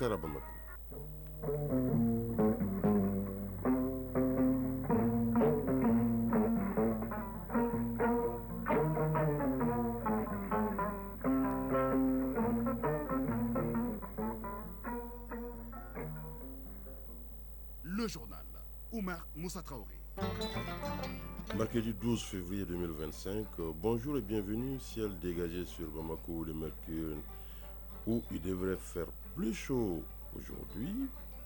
reporter à Bamako. Le journal. Oumar Moussa Traoré. Mercredi 12 février 2025, bonjour et bienvenue. Ciel dégagé sur Bamako, le mercure, où il devrait faire plus chaud aujourd'hui,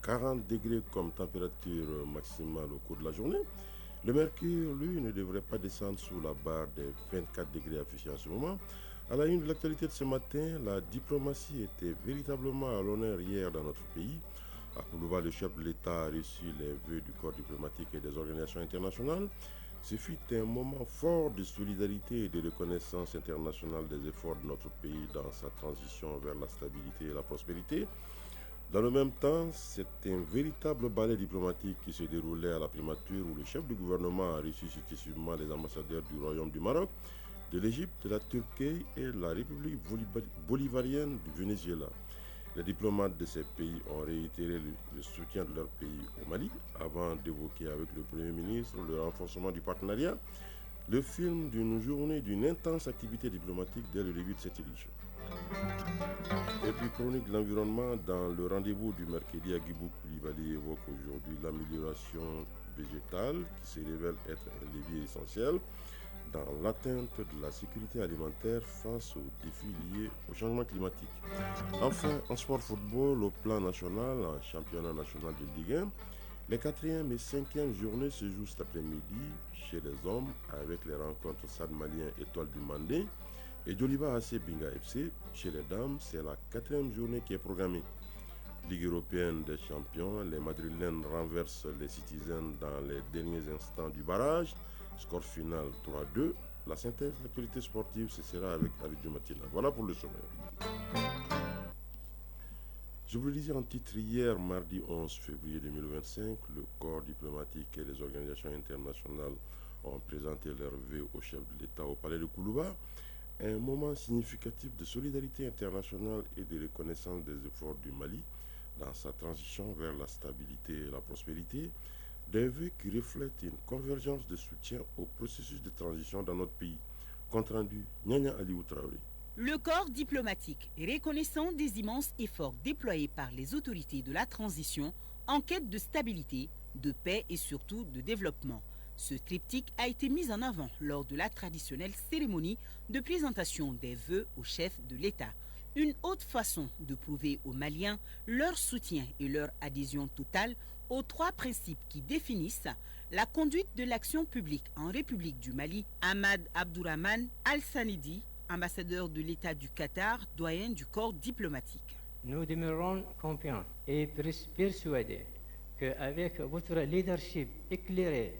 40 degrés comme température maximale au cours de la journée. Le mercure, lui, ne devrait pas descendre sous la barre des 24 degrés affichés en ce moment. À la une de l'actualité de ce matin, la diplomatie était véritablement à l'honneur hier dans notre pays. À Koulouba, le chef de l'État a reçu les vœux du corps diplomatique et des organisations internationales. Ce fut un moment fort de solidarité et de reconnaissance internationale des efforts de notre pays dans sa transition vers la stabilité et la prospérité. Dans le même temps, c'est un véritable ballet diplomatique qui se déroulait à la primature où le chef du gouvernement a reçu successivement les ambassadeurs du Royaume du Maroc, de l'Égypte, de la Turquie et la République bolivarienne du Venezuela. Les diplomates de ces pays ont réitéré le soutien de leur pays au Mali avant d'évoquer avec le Premier ministre le renforcement du partenariat, le film d'une journée d'une intense activité diplomatique dès le début de cette édition. Et puis chronique de l'environnement dans le rendez-vous du mercredi à Guibou Koulibaly évoque aujourd'hui l'amélioration végétale qui se révèle être un levier essentiel dans l'atteinte de la sécurité alimentaire face aux défis liés au changement climatique. Enfin, en sport football, au plan national, en championnat national de Ligue 1, les 4e et 5e journées se jouent cet après-midi chez les hommes avec les rencontres Stade Malien Étoile du Mandé et Djoliba AC Binga FC. Chez les dames, c'est la 4e journée qui est programmée. Ligue européenne des champions, les Madrilènes renversent les Citizens dans les derniers instants du barrage. Score final 3-2. La synthèse de l'actualité sportive, ce sera avec Aridjo Matina. Voilà pour le sommaire. Je vous le disais en titre hier, mardi 11 février 2025, le corps diplomatique et les organisations internationales ont présenté leurs vœux au chef de l'État au palais de Koulouba. Un moment significatif de solidarité internationale et de reconnaissance des efforts du Mali dans sa transition vers la stabilité et la prospérité. Des vœux qui reflètent une convergence de soutien au processus de transition dans notre pays. Compte rendu, Nyanya Aliou Traoré. Le corps diplomatique est reconnaissant des immenses efforts déployés par les autorités de la transition en quête de stabilité, de paix et surtout de développement. Ce triptyque a été mis en avant lors de la traditionnelle cérémonie de présentation des vœux au chef de l'État. Une autre façon de prouver aux Maliens leur soutien et leur adhésion totale aux 3 principes qui définissent la conduite de l'action publique en République du Mali. Ahmad Abdourahmane Al-Sanidi, ambassadeur de l'État du Qatar, doyen du corps diplomatique. Nous demeurons confiants et persuadés qu'avec votre leadership éclairé,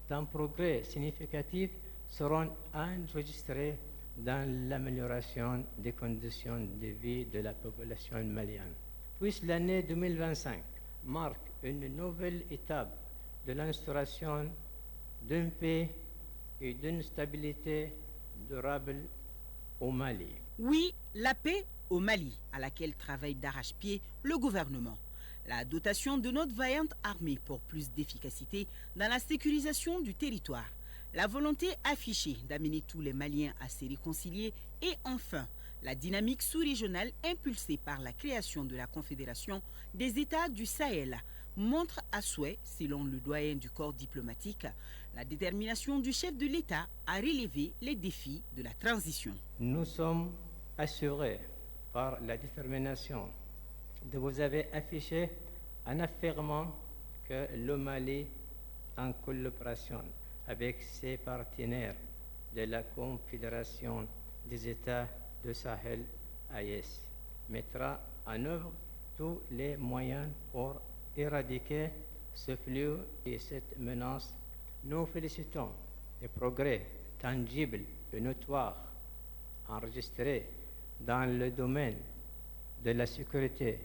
d'un progrès significatif seront enregistrés dans l'amélioration des conditions de vie de la population malienne. Puisse l'année 2025 marque une nouvelle étape de l'instauration d'une paix et d'une stabilité durable au Mali. Oui, la paix au Mali, à laquelle travaille d'arrache-pied le gouvernement. La dotation de notre vaillante armée pour plus d'efficacité dans la sécurisation du territoire. La volonté affichée d'amener tous les Maliens à se réconcilier et enfin, la dynamique sous-régionale impulsée par la création de la Confédération des États du Sahel montre à souhait, selon le doyen du corps diplomatique, la détermination du chef de l'État à relever les défis de la transition. Nous sommes assurés par la détermination que vous avez affichée en affirmant que le Mali, en collaboration avec ses partenaires de la Confédération des États de Sahel, AES, mettra en œuvre tous les moyens pour éradiquer ce flux et cette menace. Nous félicitons les progrès tangibles et notoires enregistrés dans le domaine de la sécurité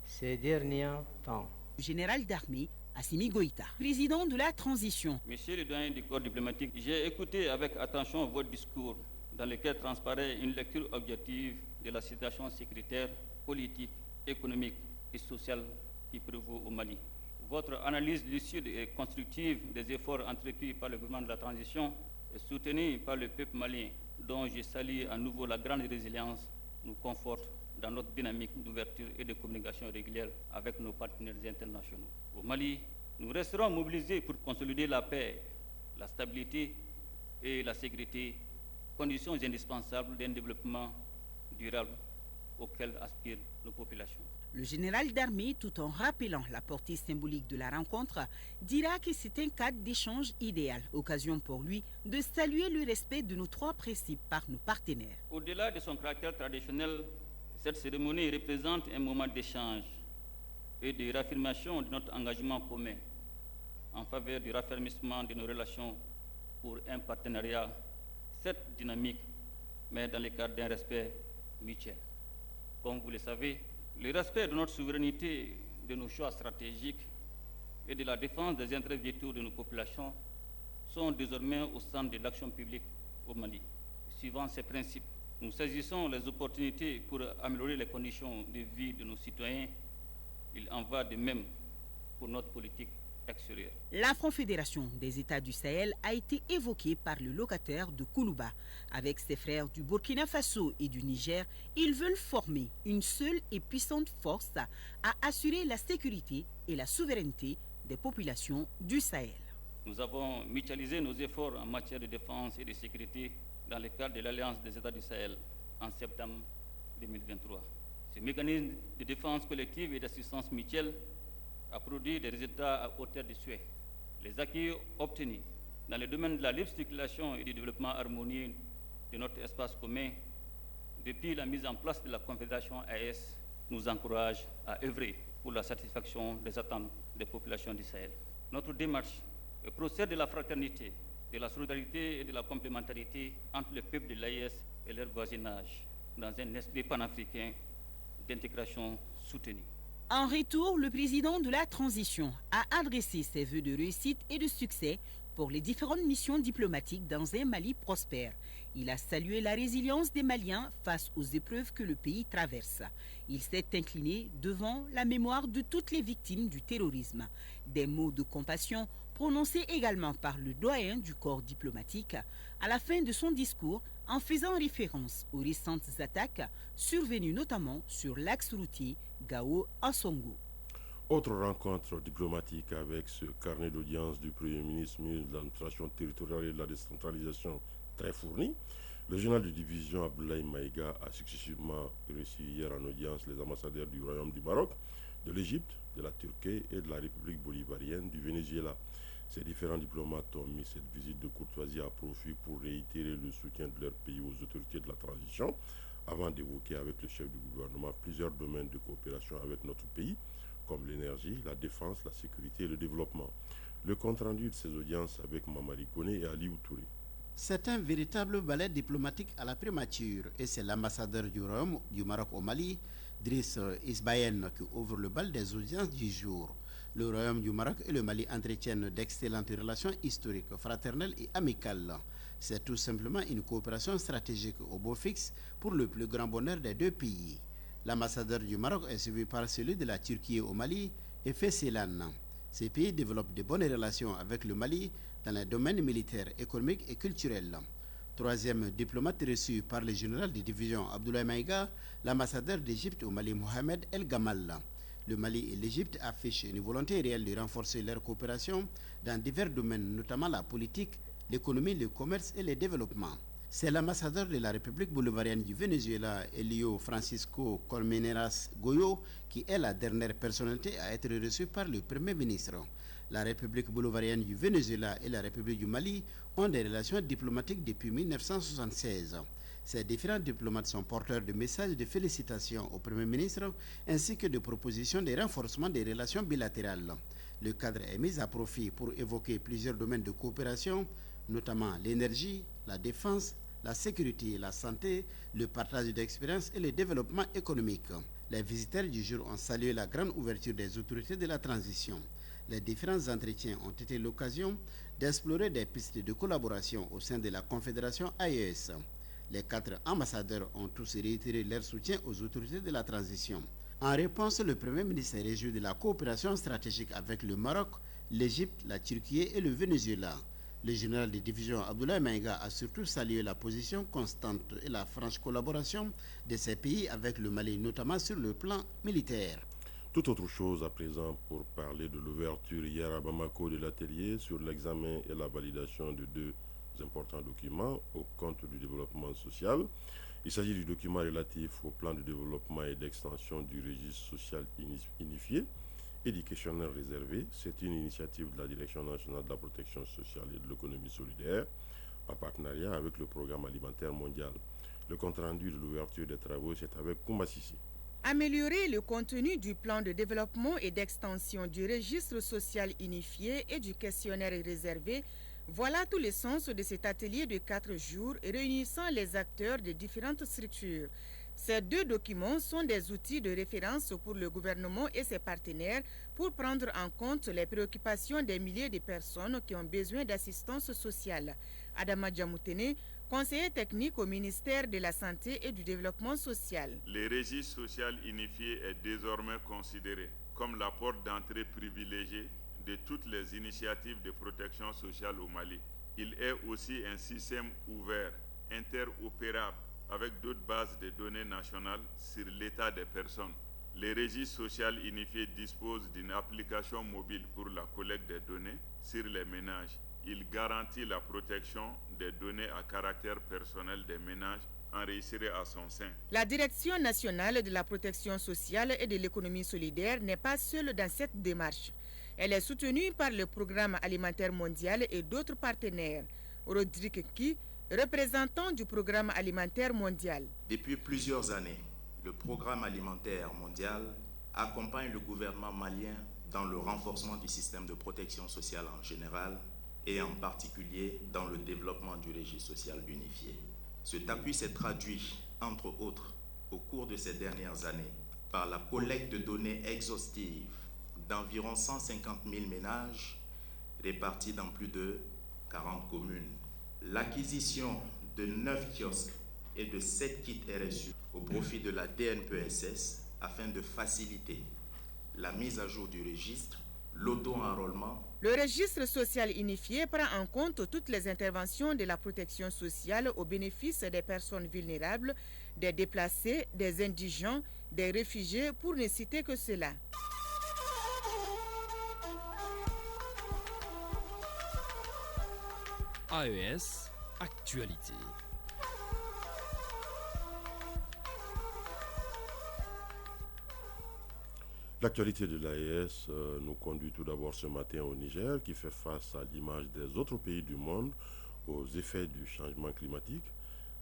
ces derniers temps. Général d'armée Assimi Goïta, président de la transition. Monsieur le doyen du corps diplomatique, j'ai écouté avec attention votre discours dans lequel transparaît une lecture objective de la situation sécuritaire, politique, économique et social qui prévaut au Mali. Votre analyse lucide et constructive des efforts entrepris par le gouvernement de la transition et soutenus par le peuple malien, dont je salue à nouveau la grande résilience, nous conforte dans notre dynamique d'ouverture et de communication régulière avec nos partenaires internationaux. Au Mali, nous resterons mobilisés pour consolider la paix, la stabilité et la sécurité, conditions indispensables d'un développement durable auquel aspirent nos populations. Le général d'armée, tout en rappelant la portée symbolique de la rencontre, dira que c'est un cadre d'échange idéal, occasion pour lui de saluer le respect de nos 3 principes par nos partenaires. Au-delà de son caractère traditionnel, cette cérémonie représente un moment d'échange et de réaffirmation de notre engagement commun en faveur du raffermissement de nos relations pour un partenariat, certes dynamique, mais dans le cadre d'un respect mutuel. Comme vous le savez, le respect de notre souveraineté, de nos choix stratégiques et de la défense des intérêts vitaux de nos populations sont désormais au centre de l'action publique au Mali. Suivant ces principes, nous saisissons les opportunités pour améliorer les conditions de vie de nos citoyens. Il en va de même pour notre politique extérieure. La Confédération des États du Sahel a été évoquée par le locataire de Koulouba. Avec ses frères du Burkina Faso et du Niger, ils veulent former une seule et puissante force à assurer la sécurité et la souveraineté des populations du Sahel. Nous avons mutualisé nos efforts en matière de défense et de sécurité dans le cadre de l'Alliance des États du Sahel en septembre 2023. Ce mécanisme de défense collective et d'assistance mutuelle a produit des résultats à hauteur de souhait. Les acquis obtenus dans le domaine de la libre circulation et du développement harmonieux de notre espace commun depuis la mise en place de la Confédération AES nous encouragent à œuvrer pour la satisfaction des attentes des populations du Sahel. Notre démarche procède de la fraternité, de la solidarité et de la complémentarité entre les peuples de l'AES et leur voisinage, dans un esprit panafricain d'intégration soutenue. En retour, le président de la transition a adressé ses vœux de réussite et de succès pour les différentes missions diplomatiques dans un Mali prospère. Il a salué la résilience des Maliens face aux épreuves que le pays traverse. Il s'est incliné devant la mémoire de toutes les victimes du terrorisme. Des mots de compassion prononcés également par le doyen du corps diplomatique à la fin de son discours en faisant référence aux récentes attaques survenues notamment sur l'axe routier Gao-Ansongo. Autre rencontre diplomatique avec ce carnet d'audience du Premier ministre, ministre de l'administration territoriale et de la décentralisation très fourni. Le général de division Abdoulaye Maïga a successivement reçu hier en audience les ambassadeurs du Royaume du Maroc, de l'Égypte, de la Turquie et de la République bolivarienne du Venezuela. Ces différents diplomates ont mis cette visite de courtoisie à profit pour réitérer le soutien de leur pays aux autorités de la transition, avant d'évoquer avec le chef du gouvernement plusieurs domaines de coopération avec notre pays, comme l'énergie, la défense, la sécurité et le développement. Le compte-rendu de ces audiences avec Mamadi Koné et Ali Touré. C'est un véritable ballet diplomatique à la primature et c'est l'ambassadeur du Royaume du Maroc au Mali, Driss Isbayen, qui ouvre le bal des audiences du jour. Le Royaume du Maroc et le Mali entretiennent d'excellentes relations historiques, fraternelles et amicales. C'est tout simplement une coopération stratégique au beau fixe pour le plus grand bonheur des deux pays. L'ambassadeur du Maroc est suivi par celui de la Turquie au Mali et fait Ceylan. Ces pays développent de bonnes relations avec le Mali dans les domaines militaires, économiques et culturels. Troisième diplomate reçu par le général de division Abdoulaye Maïga, l'ambassadeur d'Égypte au Mali Mohamed El Gamal. Le Mali et l'Égypte affichent une volonté réelle de renforcer leur coopération dans divers domaines, notamment la politique, l'économie, le commerce et le développement. C'est l'ambassadeur de la République bolivarienne du Venezuela, Elio Francisco Colmenares Goyo, qui est la dernière personnalité à être reçue par le Premier ministre. La République bolivarienne du Venezuela et la République du Mali ont des relations diplomatiques depuis 1976. Ces différents diplomates sont porteurs de messages de félicitations au Premier ministre ainsi que de propositions de renforcement des relations bilatérales. Le cadre est mis à profit pour évoquer plusieurs domaines de coopération, notamment l'énergie, la défense, la sécurité, la santé, le partage d'expériences et le développement économique. Les visiteurs du jour ont salué la grande ouverture des autorités de la transition. Les différents entretiens ont été l'occasion d'explorer des pistes de collaboration au sein de la Confédération AES. Les 4 ambassadeurs ont tous réitéré leur soutien aux autorités de la transition. En réponse, le Premier ministre s'est réjoui de la coopération stratégique avec le Maroc, l'Égypte, la Turquie et le Venezuela. Le général de division Abdoulaye Maïga a surtout salué la position constante et la franche collaboration de ces pays avec le Mali, notamment sur le plan militaire. Tout autre chose à présent pour parler de l'ouverture hier à Bamako de l'atelier sur l'examen et la validation de deux importants documents au compte du développement social. Il s'agit du document relatif au plan de développement et d'extension du registre social unifié et du questionnaire réservé. C'est une initiative de la Direction nationale de la protection sociale et de l'économie solidaire en partenariat avec le Programme alimentaire mondial. Le compte-rendu de l'ouverture des travaux, c'est avec Koumba Sissi. Améliorer le contenu du plan de développement et d'extension du registre social unifié et du questionnaire réservé, voilà tout le sens de cet atelier de 4 jours réunissant les acteurs de différentes structures. Ces deux documents sont des outils de référence pour le gouvernement et ses partenaires pour prendre en compte les préoccupations des milliers de personnes qui ont besoin d'assistance sociale. Adama Djamoutene, conseiller technique au ministère de la Santé et du Développement social. Le registre social unifié est désormais considéré comme la porte d'entrée privilégiée de toutes les initiatives de protection sociale au Mali. Il est aussi un système ouvert, interopérable, avec d'autres bases de données nationales sur l'état des personnes. Le registre social unifié dispose d'une application mobile pour la collecte des données sur les ménages. Il garantit la protection des données à caractère personnel des ménages enregistrés à son sein. La Direction nationale de la protection sociale et de l'économie solidaire n'est pas seule dans cette démarche. Elle est soutenue par le Programme alimentaire mondial et d'autres partenaires. Rodrigue Ki, représentant du Programme alimentaire mondial. Depuis plusieurs années, le Programme alimentaire mondial accompagne le gouvernement malien dans le renforcement du système de protection sociale en général et en particulier dans le développement du registre social unifié. Cet appui s'est traduit, entre autres, au cours de ces dernières années, par la collecte de données exhaustives d'environ 150 000 ménages répartis dans plus de 40 communes. L'acquisition de 9 kiosques et de 7 kits RSU au profit de la DNPSS afin de faciliter la mise à jour du registre, l'auto-enrôlement. Le registre social unifié prend en compte toutes les interventions de la protection sociale au bénéfice des personnes vulnérables, des déplacés, des indigents, des réfugiés, pour ne citer que cela. AES Actualité. L'actualité de l'AES nous conduit tout d'abord ce matin au Niger, qui fait face à l'image des autres pays du monde aux effets du changement climatique.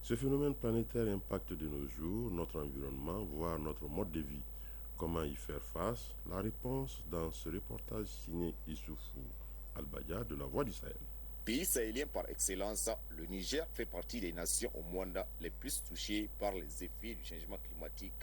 Ce phénomène planétaire impacte de nos jours notre environnement, voire notre mode de vie. Comment y faire face? La réponse dans ce reportage signé Issoufou Al-Baya de la Voix du Sahel. Pays sahélien par excellence, le Niger fait partie des nations au monde les plus touchées par les effets du changement climatique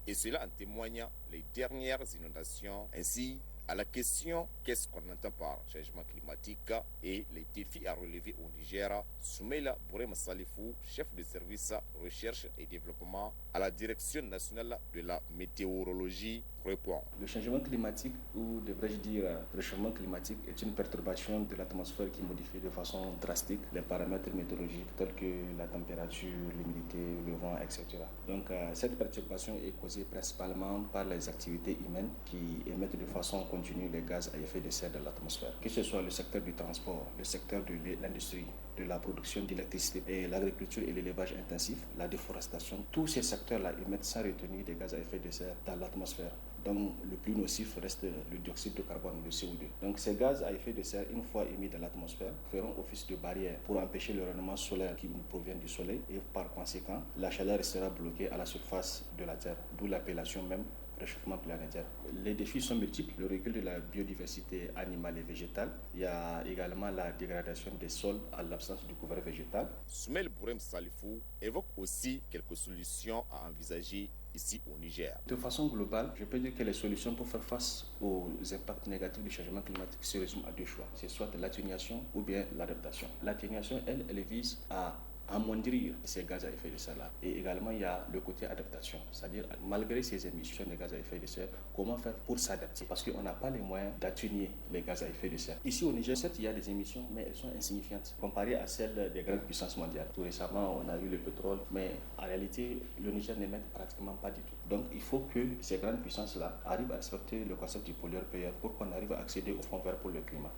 et cela en témoigne les dernières inondations. Ainsi, à la question qu'est-ce qu'on entend par changement climatique et les défis à relever au Niger, Soumaïla Bourem Salifou, chef de service recherche et développement à la Direction nationale de la météorologie, répond. Le changement climatique, ou devrais-je dire réchauffement climatique, est une perturbation de l'atmosphère qui modifie de façon drastique les paramètres météorologiques tels que la température, l'humidité, le vent, etc. Donc cette perturbation est causée principalement par les activités humaines qui émettent de façon continue les gaz à effet de serre dans l'atmosphère. Que ce soit le secteur du transport, le secteur de l'industrie, de la production d'électricité et l'agriculture et l'élevage intensif, la déforestation, tous ces secteurs-là émettent sans retenue des gaz à effet de serre dans l'atmosphère. Donc le plus nocif reste le dioxyde de carbone, le CO2. Donc ces gaz à effet de serre, une fois émis dans l'atmosphère, feront office de barrière pour empêcher le rayonnement solaire qui nous provient du soleil et par conséquent, la chaleur restera bloquée à la surface de la Terre, d'où l'appellation même réchauffement planétaire. Les défis sont multiples, le recul de la biodiversité animale et végétale. Il y a également la dégradation des sols à l'absence du couvert végétal. Soumaïla Bourem Salifou évoque aussi quelques solutions à envisager ici au Niger. De façon globale, je peux dire que les solutions pour faire face aux impacts négatifs du changement climatique se résument à deux choix. C'est soit l'atténuation ou bien l'adaptation. L'atténuation, elle vise à amoindrir ces gaz à effet de serre-là. Et également, il y a le côté adaptation, c'est-à-dire malgré ces émissions de gaz à effet de serre, comment faire pour s'adapter? Parce qu'on n'a pas les moyens d'atténuer les gaz à effet de serre. Ici au Niger, certes, il y a des émissions, mais elles sont insignifiantes comparées à celles des grandes puissances mondiales. Tout récemment, on a eu le pétrole, mais en réalité, le Niger n'émet pratiquement pas du tout. Donc, il faut que ces grandes puissances-là arrivent à respecter le concept du pollueur-payeur pour qu'on arrive à accéder au fonds vert pour le climat.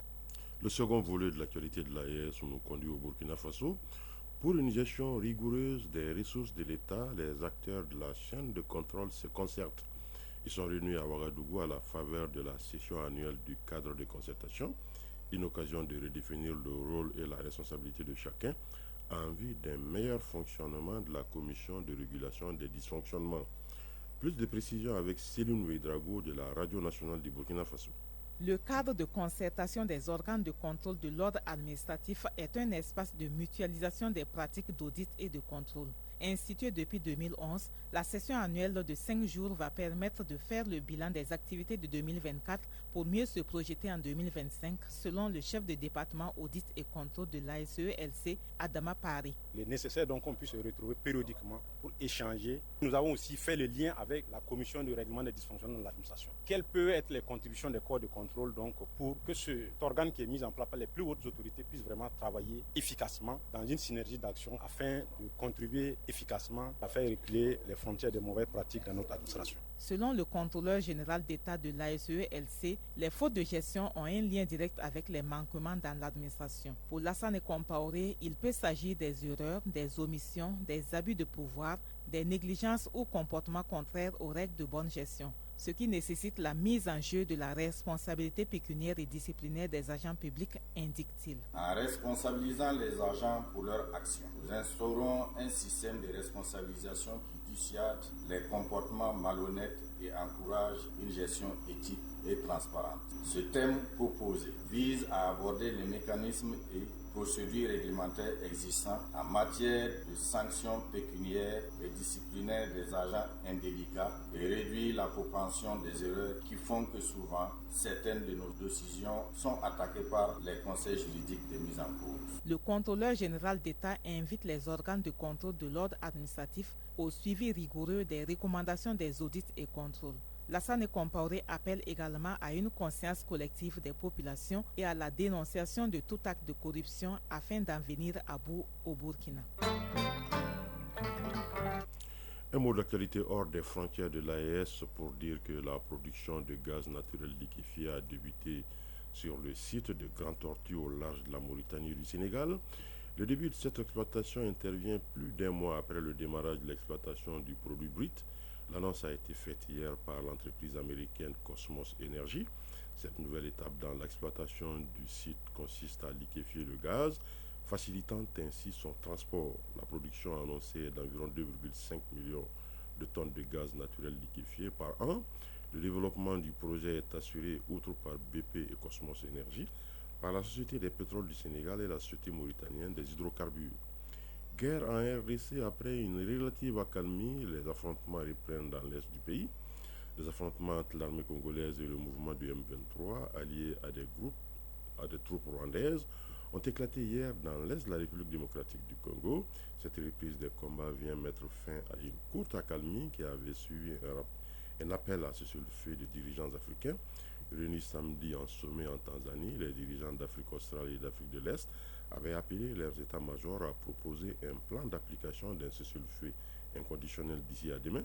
Le second volet de l'actualité de l'AES nous conduit au Burkina Faso. Pour une gestion rigoureuse des ressources de l'État, les acteurs de la chaîne de contrôle se concertent. Ils sont réunis à Ouagadougou à la faveur de la session annuelle du cadre de concertation, une occasion de redéfinir le rôle et la responsabilité de chacun en vue d'un meilleur fonctionnement de la commission de régulation des dysfonctionnements. Plus de précisions avec Céline Ouedraogo de la Radio nationale du Burkina Faso. Le cadre de concertation des organes de contrôle de l'ordre administratif est un espace de mutualisation des pratiques d'audit et de contrôle. Instituée depuis 2011, la session annuelle de 5 jours va permettre de faire le bilan des activités de 2024 pour mieux se projeter en 2025, selon le chef de département audit et contrôle de l'ASELC, Adama Paris. Il est nécessaire donc qu'on puisse se retrouver périodiquement pour échanger. Nous avons aussi fait le lien avec la commission de règlement des dysfonctionnements de l'administration. Quelles peuvent être les contributions des corps de contrôle donc pour que cet organe qui est mis en place par les plus hautes autorités puisse vraiment travailler efficacement dans une synergie d'action afin de contribuer efficacement à faire reculer les frontières de mauvaises pratiques dans notre administration. Selon le contrôleur général d'État de l'ASELC, les fautes de gestion ont un lien direct avec les manquements dans l'administration. Pour Lassane Compaoré, il peut s'agir des erreurs, des omissions, des abus de pouvoir, des négligences ou comportements contraires aux règles de bonne gestion, ce qui nécessite la mise en jeu de la responsabilité pécuniaire et disciplinaire des agents publics, indique-t-il. En responsabilisant les agents pour leurs actions, nous instaurons un système de responsabilisation qui dissuade les comportements malhonnêtes et encourage une gestion éthique et transparente. Ce thème proposé vise à aborder les mécanismes et procédures réglementaires existants en matière de sanctions pécuniaires et disciplinaires des agents indélicats et réduire la propension des erreurs qui font que souvent certaines de nos décisions sont attaquées par les conseils juridiques de mise en cause. Le contrôleur général d'État invite les organes de contrôle de l'ordre administratif au suivi rigoureux des recommandations des audits et contrôles. Lassane Compaoré appelle également à une conscience collective des populations et à la dénonciation de tout acte de corruption afin d'en venir à bout au Burkina. Un mot d'actualité hors des frontières de l'AES pour dire que la production de gaz naturel liquéfié a débuté sur le site de Grand Tortue au large de la Mauritanie et du Sénégal. Le début de cette exploitation intervient plus d'un mois après le démarrage de l'exploitation du produit brut. L'annonce a été faite hier par l'entreprise américaine Cosmos Energy. Cette nouvelle étape dans l'exploitation du site consiste à liquéfier le gaz, facilitant ainsi son transport. La production annoncée est d'environ 2,5 millions de tonnes de gaz naturel liquéfié par an. Le développement du projet est assuré, outre par BP et Cosmos Energy, par la Société des pétroles du Sénégal et la Société mauritanienne des hydrocarbures. Guerre en RDC après une relative accalmie, les affrontements reprennent dans l'est du pays. Les affrontements entre l'armée congolaise et le mouvement du M23, alliés à des troupes rwandaises, ont éclaté hier dans l'est de la République démocratique du Congo. Cette reprise des combats vient mettre fin à une courte accalmie qui avait suivi un appel à cessez-le-feu des dirigeants africains. Réunis samedi en sommet en Tanzanie, les dirigeants d'Afrique australe et d'Afrique de l'Est avaient appelé leurs états-majors à proposer un plan d'application d'un cessez-le-feu inconditionnel d'ici à demain.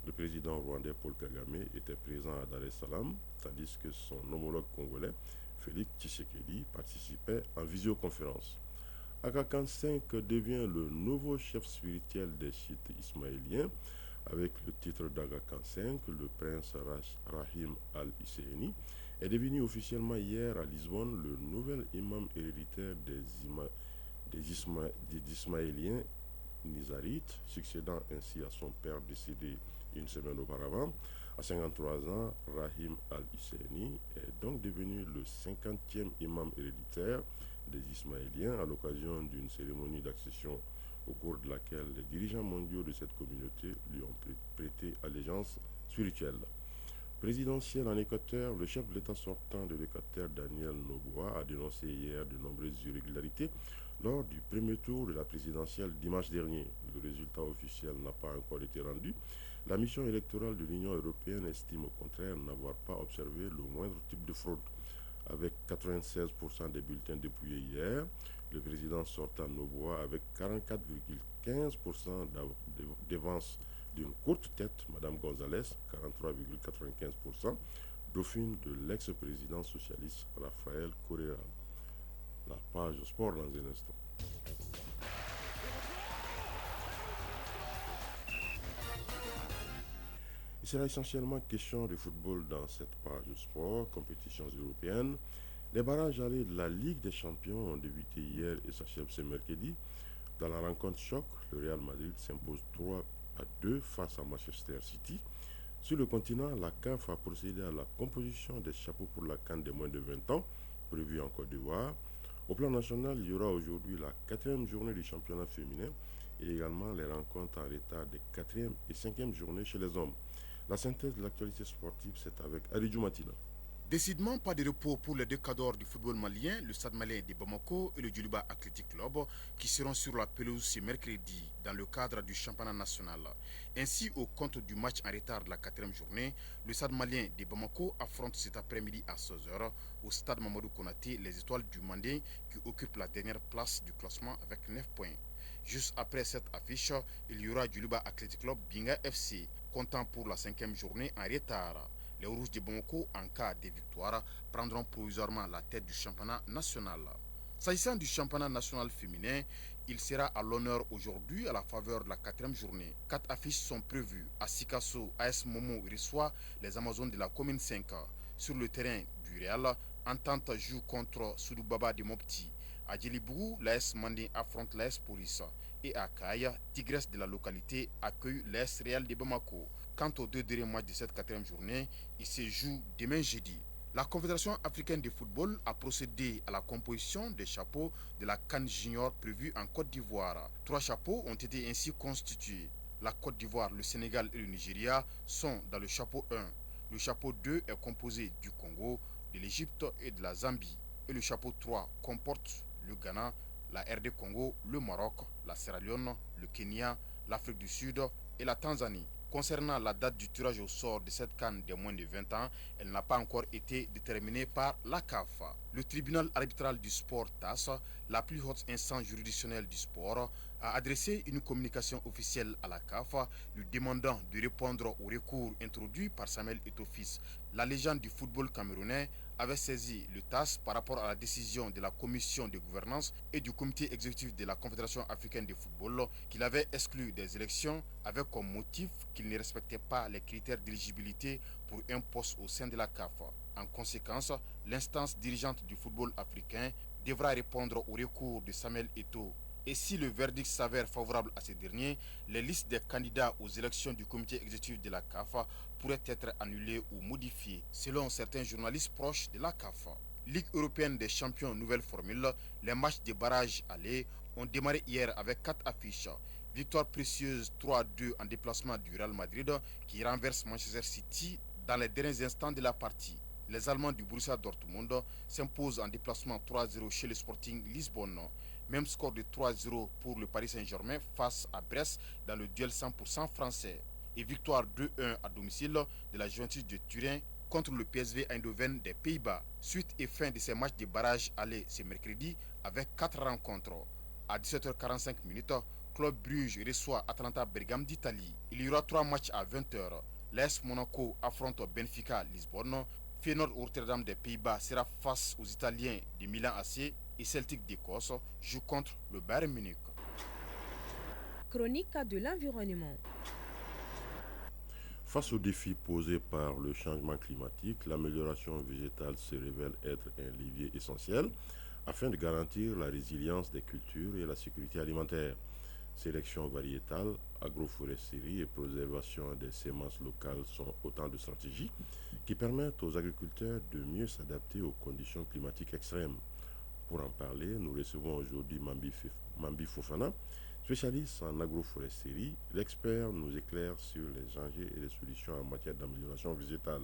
Le président rwandais Paul Kagame était présent à Dar es Salaam, tandis que son homologue congolais, Félix Tshisekedi, participait en visioconférence. Aga Khan V devient le nouveau chef spirituel des chiites ismaéliens. Avec le titre d'Aga Khan V, le prince Rahim al-Husseini est devenu officiellement hier à Lisbonne le nouvel imam héréditaire des Ismaéliens nizarites, succédant ainsi à son père décédé une semaine auparavant. À 53 ans, Rahim al-Husseini est donc devenu le 50e imam héréditaire des Ismaéliens à l'occasion d'une cérémonie d'accession au cours de laquelle les dirigeants mondiaux de cette communauté lui ont prêté allégeance spirituelle. Présidentiel en Équateur, le chef de l'État sortant de l'Équateur, Daniel Noboa, a dénoncé hier de nombreuses irrégularités lors du premier tour de la présidentielle dimanche dernier. Le résultat officiel n'a pas encore été rendu. La mission électorale de l'Union européenne estime au contraire n'avoir pas observé le moindre type de fraude. Avec 96% des bulletins dépouillés hier, le président sortant Noboa avec 44,15% d'avance d'une courte tête, Mme González, 43,95%, dauphine de l'ex-président socialiste Raphaël Correa. La page sport dans un instant. Il sera essentiellement question de football dans cette page de sport, compétitions européennes. Les barrages allés de la Ligue des Champions ont débuté hier et s'achèvent ce mercredi. Dans la rencontre choc, le Real Madrid s'impose 3-2 face à Manchester City. Sur le continent, la CAF a procédé à la composition des chapeaux pour la CAN des moins de 20 ans, prévue en Côte d'Ivoire. Au plan national, il y aura aujourd'hui la 4e journée du championnat féminin et également les rencontres en retard des 4e et 5e journées chez les hommes. La synthèse de l'actualité sportive, c'est avec Aridjou Matina. Décidément, pas de repos pour les deux cadors du football malien, le Stade malien de Bamako et le Djoliba Athletic Club, qui seront sur la pelouse ce mercredi dans le cadre du championnat national. Ainsi, au compte du match en retard de la 4e journée, le Stade malien de Bamako affronte cet après-midi à 16h au Stade Mamadou Konaté les Étoiles du Mandé qui occupent la dernière place du classement avec 9 points. Juste après cette affiche, il y aura Djoliba Athletic Club Binga FC, comptant pour la 5e journée en retard. Les Rouges de Bamako, en cas de victoire, prendront provisoirement la tête du championnat national. S'agissant du championnat national féminin, il sera à l'honneur aujourd'hui à la faveur de la 4e journée. 4 affiches sont prévues. À Sikasso, AS Momo reçoit les Amazones de la commune 5. Sur le terrain du Real, Entente joue contre Soudoubaba de Mopti. À Djelibougou, l'AS Mandé affronte l'AS Police. Et à Kaya, Tigresse de la localité accueille l'AS Real de Bamako. Quant aux deux derniers matchs de cette 4e journée, il se joue demain jeudi. La Confédération africaine de football a procédé à la composition des chapeaux de la CAN Junior prévue en Côte d'Ivoire. 3 chapeaux ont été ainsi constitués. La Côte d'Ivoire, le Sénégal et le Nigeria sont dans le chapeau 1. Le chapeau 2 est composé du Congo, de l'Égypte et de la Zambie. Et le chapeau 3 comporte le Ghana, la RD Congo, le Maroc, la Sierra Leone, le Kenya, l'Afrique du Sud et la Tanzanie. Concernant la date du tirage au sort de cette CAN de moins de 20 ans, elle n'a pas encore été déterminée par la CAF. Le tribunal arbitral du sport TAS, la plus haute instance juridictionnelle du sport, a adressé une communication officielle à la CAF lui demandant de répondre au recours introduit par Samuel Eto'o-Fils. La légende du football camerounais avait saisi le TAS par rapport à la décision de la commission de gouvernance et du comité exécutif de la Confédération africaine de football qu'il avait exclu des élections avec comme motif qu'il ne respectait pas les critères d'éligibilité pour un poste au sein de la CAF. En conséquence, l'instance dirigeante du football africain devra répondre au recours de Samuel Eto'o. Et si le verdict s'avère favorable à ce dernier, les listes des candidats aux élections du comité exécutif de la CAF pourraient être annulées ou modifiées, selon certains journalistes proches de la CAF. Ligue européenne des champions nouvelle formule, les matchs de barrage allés ont démarré hier avec 4 affiches. Victoire précieuse 3-2 en déplacement du Real Madrid qui renverse Manchester City dans les derniers instants de la partie. Les Allemands du Borussia Dortmund s'imposent en déplacement 3-0 chez le Sporting Lisbonne. Même score de 3-0 pour le Paris Saint-Germain face à Brest dans le duel 100% français. Et victoire 2-1 à domicile de la Juventus de Turin contre le PSV Eindhoven des Pays-Bas. Suite et fin de ces matchs de barrage aller ce mercredi avec 4 rencontres. À 17h45, Club Bruges reçoit Atalanta Bergame d'Italie. Il y aura 3 matchs à 20h. L'AS Monaco affronte Benfica Lisbonne. Feyenoord Rotterdam des Pays-Bas sera face aux Italiens de Milan AC et Celtic d'Écosse joue contre le Bayern Munich. Chronique de l'environnement. Face aux défis posés par le changement climatique, l'amélioration végétale se révèle être un levier essentiel afin de garantir la résilience des cultures et la sécurité alimentaire. Sélection variétale, agroforesterie et préservation des semences locales sont autant de stratégies qui permettent aux agriculteurs de mieux s'adapter aux conditions climatiques extrêmes. Pour en parler, nous recevons aujourd'hui Mambi Fofana, spécialiste en agroforesterie. L'expert nous éclaire sur les enjeux et les solutions en matière d'amélioration végétale.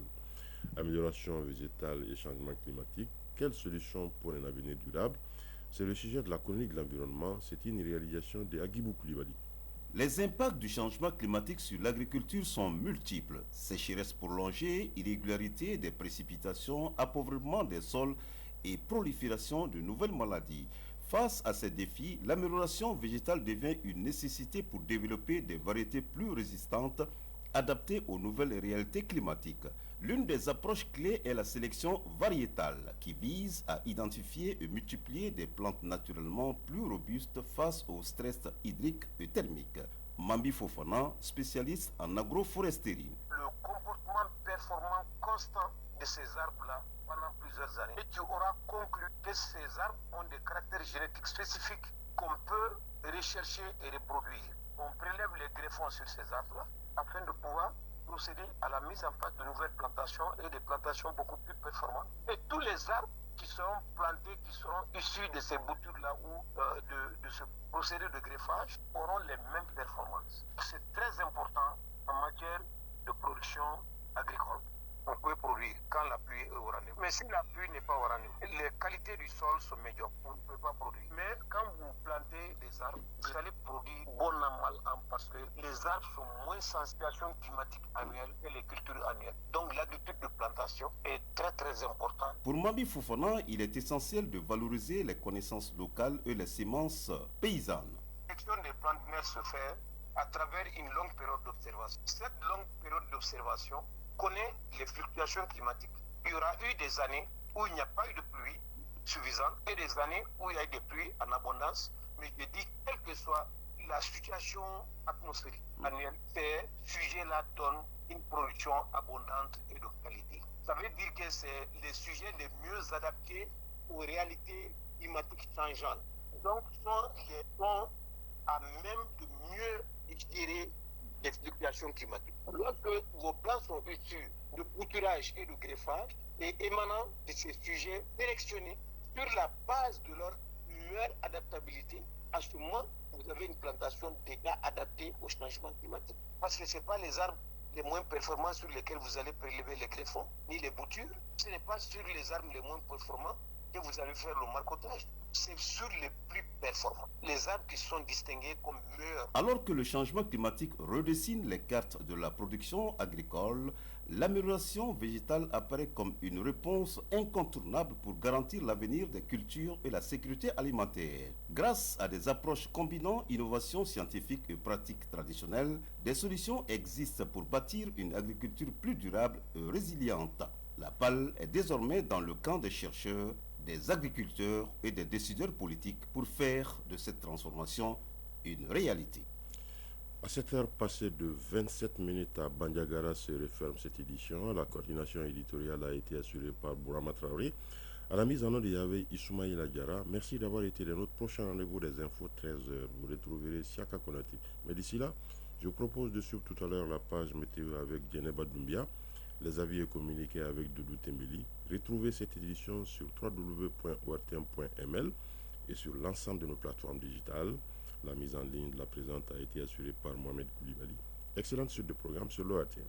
Amélioration végétale et changement climatique, quelles solutions pour un avenir durable? C'est le sujet de la chronique de l'environnement. C'est une réalisation de Agibou Koulibaly. Les impacts du changement climatique sur l'agriculture sont multiples. Sécheresse prolongée, irrégularité des précipitations, appauvrement des sols et prolifération de nouvelles maladies. Face à ces défis, l'amélioration végétale devient une nécessité pour développer des variétés plus résistantes, adaptées aux nouvelles réalités climatiques. L'une des approches clés est la sélection variétale, qui vise à identifier et multiplier des plantes naturellement plus robustes face au stress hydrique et thermique. Mambi Fofana, spécialiste en agroforesterie. Le comportement performant constant de ces arbres-là pendant plusieurs années, et tu auras conclu que ces arbres ont des caractères génétiques spécifiques qu'on peut rechercher et reproduire. On prélève les greffons sur ces arbres-là afin de pouvoir procéder à la mise en place de nouvelles plantations et des plantations beaucoup plus performantes. Et tous les arbres qui seront plantés, qui seront issus de ces boutures-là ou de ce procédé de greffage auront les mêmes performances. C'est très important en matière de production agricole. On peut produire quand la pluie est au rendez-vous. Mais si la pluie n'est pas au rendez-vous, les qualités du sol sont médiocres. On ne peut pas produire. Mais quand vous plantez des arbres, vous allez produire bon an, mal an, parce que les arbres sont moins sensibles à la situation climatique annuelle que les cultures annuelles. Donc l'agriculture de plantation est très très importante. Pour Mambi Fofana, il est essentiel de valoriser les connaissances locales et les semences paysannes. La sélection des plantes mères se fait à travers une longue période d'observation. Cette longue période d'observation connaît les fluctuations climatiques. Il y aura eu des années où il n'y a pas eu de pluie suffisante et des années où il y a eu des pluies en abondance. Mais je dis, quelle que soit la situation atmosphérique annuelle, ces sujets-là donnent une production abondante et de qualité. Ça veut dire que c'est les sujets les mieux adaptés aux réalités climatiques changeantes. Donc, sont à même de mieux gérer les fluctuations climatiques. Lorsque vos plants sont issus de bouturage et de greffage et émanant de ces sujets sélectionnés sur la base de leur meilleure adaptabilité, à ce moment, vous avez une plantation déjà adaptée au changement climatique. Parce que ce n'est pas les arbres les moins performants sur lesquels vous allez prélever les greffons, ni les boutures. Ce n'est pas sur les arbres les moins performants que vous allez faire le marcotage. C'est sur les plus performants, les arbres qui sont distingués comme meilleurs. Alors que le changement climatique redessine les cartes de la production agricole, l'amélioration végétale apparaît comme une réponse incontournable pour garantir l'avenir des cultures et la sécurité alimentaire. Grâce à des approches combinant innovation scientifique et pratiques traditionnelles, des solutions existent pour bâtir une agriculture plus durable et résiliente. La balle est désormais dans le camp des chercheurs, des agriculteurs et des décideurs politiques pour faire de cette transformation une réalité. À 7h passées de 27 minutes à Bandiagara se referme cette édition. La coordination éditoriale a été assurée par Bourama Traoré. À la mise en œuvre, il y avait Ismaïla Diarra. Merci d'avoir été de notre prochain rendez-vous des infos 13h. Vous retrouverez Siaka Konati. Mais d'ici là, je vous propose de suivre tout à l'heure la page météo avec Djeneba Doumbia. Les avis et communiqués avec Doudou Tembeli. Retrouvez cette édition sur www.ortm.ml et sur l'ensemble de nos plateformes digitales. La mise en ligne de la présente a été assurée par Mohamed Koulibaly. Excellente suite de programme sur l'ORTM.